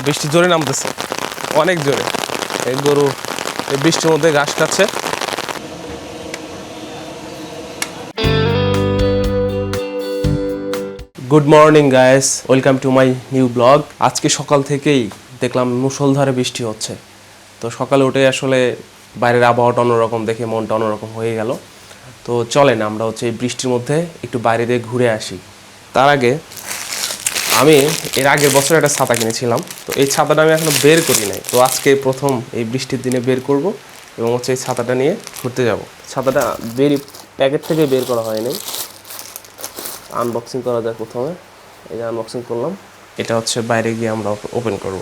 বৃষ্টি জোরে নামতেছে, অনেক জোরে। এই গরু এই বৃষ্টির মধ্যে ঘাস খাচ্ছে। Good morning guys, welcome to my new blog. আজকে সকাল থেকেই দেখলাম মুষলধারে বৃষ্টি হচ্ছে। তো সকালে উঠে আসলে বাইরের আবহাওয়াটা অন্যরকম দেখে মনটা অন্যরকম হয়ে গেল। তো চলেন আমরা এই বৃষ্টির মধ্যে একটু বাইরে দিয়ে ঘুরে আসি। তার আগে আমি এর আগের বছর একটা ছাতা কিনেছিলাম, তো এই ছাতাটা আমি এখনো বের করি নাই। তো আজকে প্রথম এই বৃষ্টির দিনে বের করব এবং এই ছাতাটা নিয়ে ঘুরতে যাব। ছাতাটা প্যাকেট থেকে বের করা হয়নি, আনবক্সিং করা যায় প্রথমে। এই যে আনবক্সিং করলাম, এটা বাইরে গিয়ে আমরা ওপেন করব।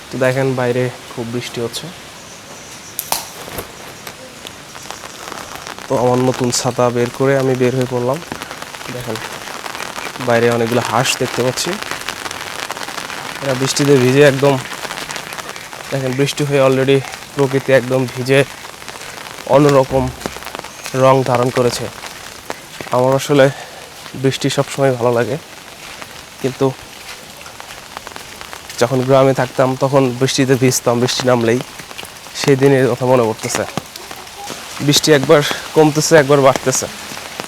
তো দেখেন বাইরে খুব বৃষ্টি হচ্ছে। তো আমার নতুন ছাতা বের করে আমি বের হয়ে পড়লাম। দেখেন বাইরে অনেকগুলো হাঁস দেখতে পাচ্ছি, এরা বৃষ্টিতে ভিজে একদম, দেখেন বৃষ্টি হয়ে অলরেডি প্রকৃতি একদম ভিজে অন্যরকম রং ধারণ করেছে। আমার আসলে বৃষ্টি সবসময় ভালো লাগে, কিন্তু যখন গ্রামে থাকতাম তখন বৃষ্টিতে ভিজতাম, বৃষ্টি নামলেই সেই দিনের কথা মনে পড়তেছে। বৃষ্টি একবার কমতেছে একবার বাড়তেছে,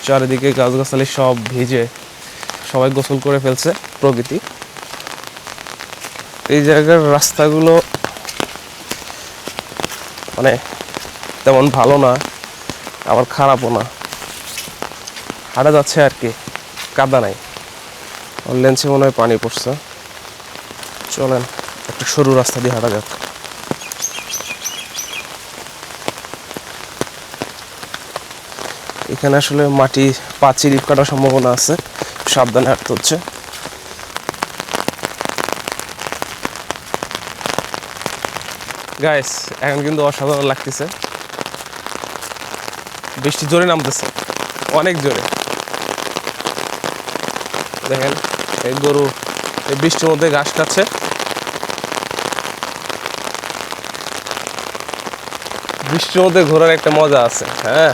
চারিদিকে গাছগাছালি সব ভিজে, সবাই গোসল করে ফেলছে প্রকৃতি। এই জায়গার রাস্তাগুলো মানে তেমন ভালো না, আবার খারাপও না, হাঁটা যাচ্ছে আর কি, কাদা নাই। লেন্সে মনে হয় পানি পড়ছে। চলেন একটা সরু রাস্তা দিয়ে হাঁটা যাক। এখানে আসলে মাটি পাঁচিল কাটার সম্ভাবনা আছে, সাবধানে হাঁটতে হচ্ছে। গাইস এখন কিন্তু অসাধারণ লাগতেছে, বৃষ্টি জোরে নামতেছে, অনেক জোরে। দেখেন এই গরু এই বৃষ্টির মধ্যে ঘাস খাচ্ছে। বৃষ্টির মধ্যে ঘোরার একটা মজা আছে। হ্যাঁ,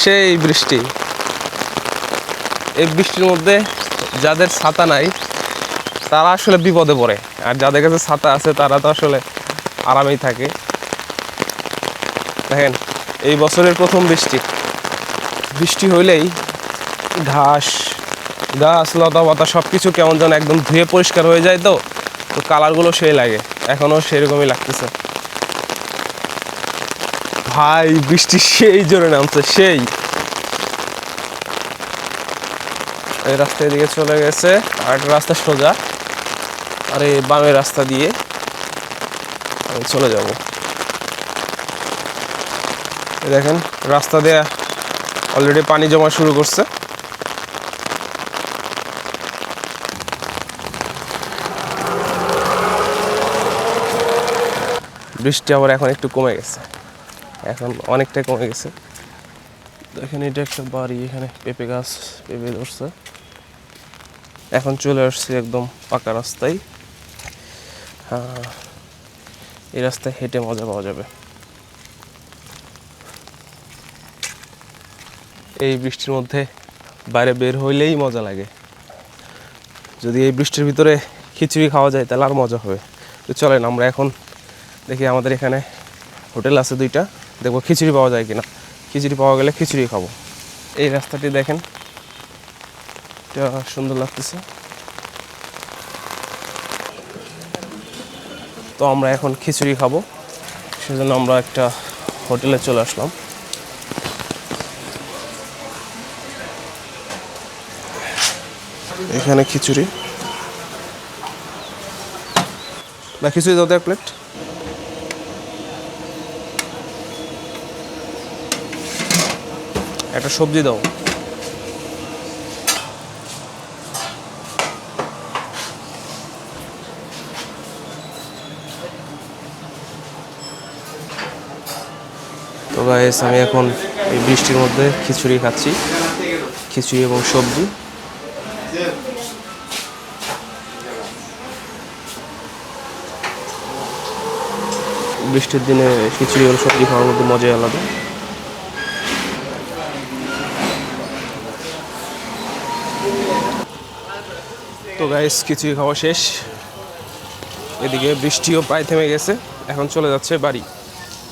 সেই বৃষ্টি, এই বৃষ্টির মধ্যে যাদের ছাতা নাই তারা আসলে বিপদে পড়ে, আর যাদের কাছে ছাতা আছে তারা তো আসলে আরামেই থাকে। দেখেন এই বছরের প্রথম বৃষ্টি হইলেই ঘাস গাছ লতা পাতা সব কিছু কেমন যেন একদম ধুয়ে পরিষ্কার হয়ে যায়। তো কালারগুলো সেই লাগে, এখনও সেরকমই লাগতেছে। ভাই বৃষ্টি সেই জোরে নামছে, সেই। এই রাস্তা এদিকে চলে গেছে, আর একটা রাস্তা সোজা, আর এই বামের রাস্তা দিয়ে আমি চলে যাব। দেখেন রাস্তা দিয়ে অলরেডি পানি জমা শুরু করছে। বৃষ্টি আবার এখন একটু কমে গেছে, এখন অনেকটাই কমে গেছে। দেখেন এটা একটা বাড়ি, এখানে পেঁপে গাছ, পেঁপে ধরছে। এখন চলে আসছে একদম পাকা রাস্তায়। হ্যাঁ, এই রাস্তায় হেঁটে মজা পাওয়া যাবে। এই বৃষ্টির মধ্যে বাইরে বের হইলেই মজা লাগে। যদি এই বৃষ্টির ভিতরে খিচুড়ি খাওয়া যায় তাহলে আর মজা হবে। তো চলেন আমরা এখন দেখি, আমাদের এখানে হোটেল আছে দুইটা, দেখবো খিচুড়ি পাওয়া যায় কিনা। খিচুড়ি পাওয়া গেলে খিচুড়ি খাবো। এই রাস্তাটি দেখেন, এটা সুন্দর লাগতেছে। তো আমরা এখন খিচুড়ি খাবো, সেজন্য আমরা একটা হোটেলে চলে আসলাম। এখানে খিচুড়ি বা খিচুড়ি দাও তো এক প্লেট। একটা সবজি দাও। তো গাইস আমি এখন এই বৃষ্টির মধ্যে খিচুড়ি খাচ্ছি, খিচুড়ি এবং সবজি। বৃষ্টির দিনে খিচুড়ি এবং সবজি খাওয়ার মধ্যে মজাই আলাদা। তো গাইস কিছুই খাওয়া শেষ, এদিকে বৃষ্টিও প্রায় থেমে গেছে, এখন চলে যাচ্ছে বাড়ি।